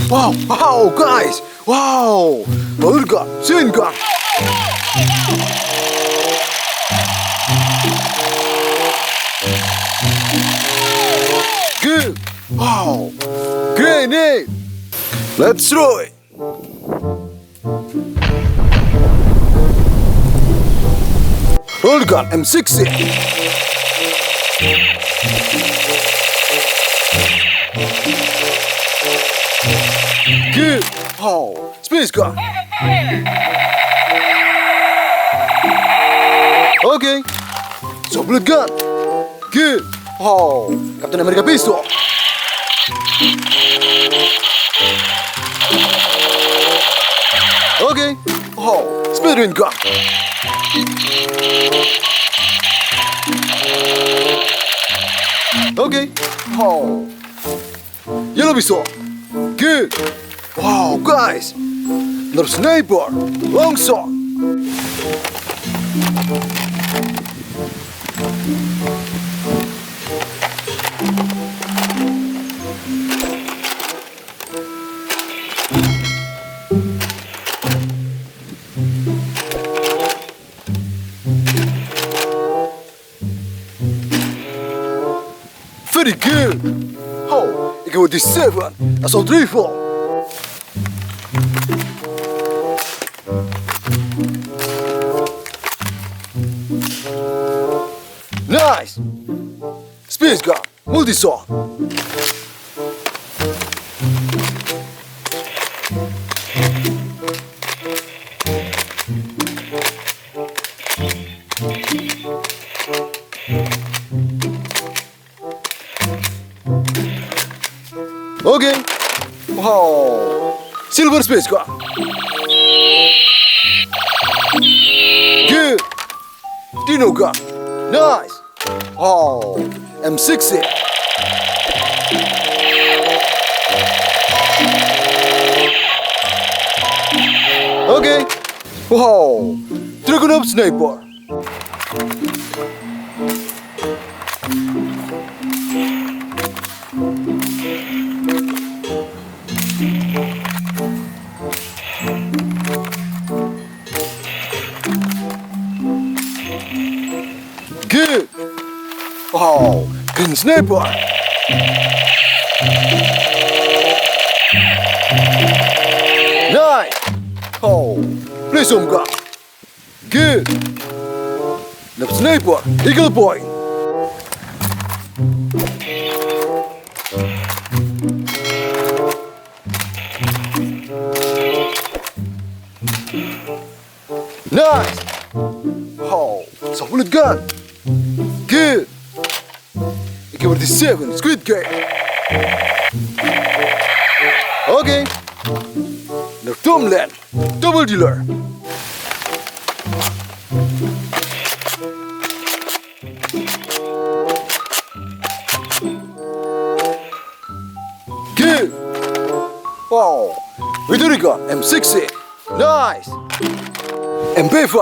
Wow, wow, guys! Wow! Balloon gun, chain gun. Good! Wow! Grenade! Let's throw it! Roll gun M60. Good! Oh, space gun. Okay. So bullet gun. Good. Oh, Captain America pistol. Okay. Oh, speedrun gun. Okay. Oh, yellow pistol. Good. Wow, guys. Nerf sniper. Long shot. Very good. Oh, ik heb die 7. Dat is al 3 vol. Nice. Space gun, multi-saw. Okay. Wow. Silver space gun. Good. Dino gun. Nice. Oh, M60. Okay. Wow. Dragon up sniper. Good. Wow, green sniper. Nice. Oh, play some gun. Good. Left sniper, eagle point. Nice. Oh, it's a bullet gun. Good. Ik heb er die 7 squid game. Okay. NERF DOOMLAND double dealer. Good. Wow. Victory gun M60. Nice. MP5.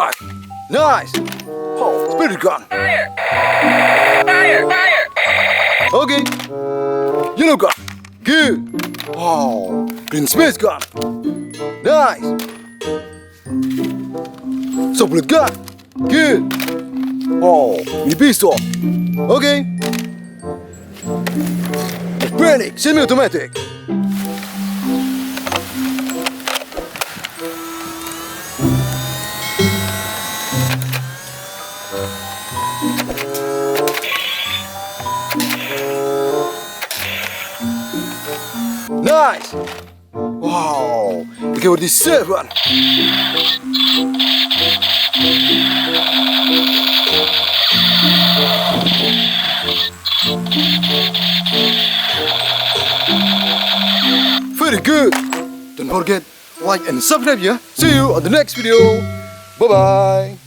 Nice. Oh, spirit gun. Fire! Fire! Fire! Okay. Yellow gun. Good. Oh, green space gun. Nice. So bullet gun. Good. Oh, mini pistol. Okay. Panic, semi-automatic. Nice! Wow! Ik heb er die 7. Very good! Don't forget, like and subscribe, yeah? See you on the next video! Bye bye!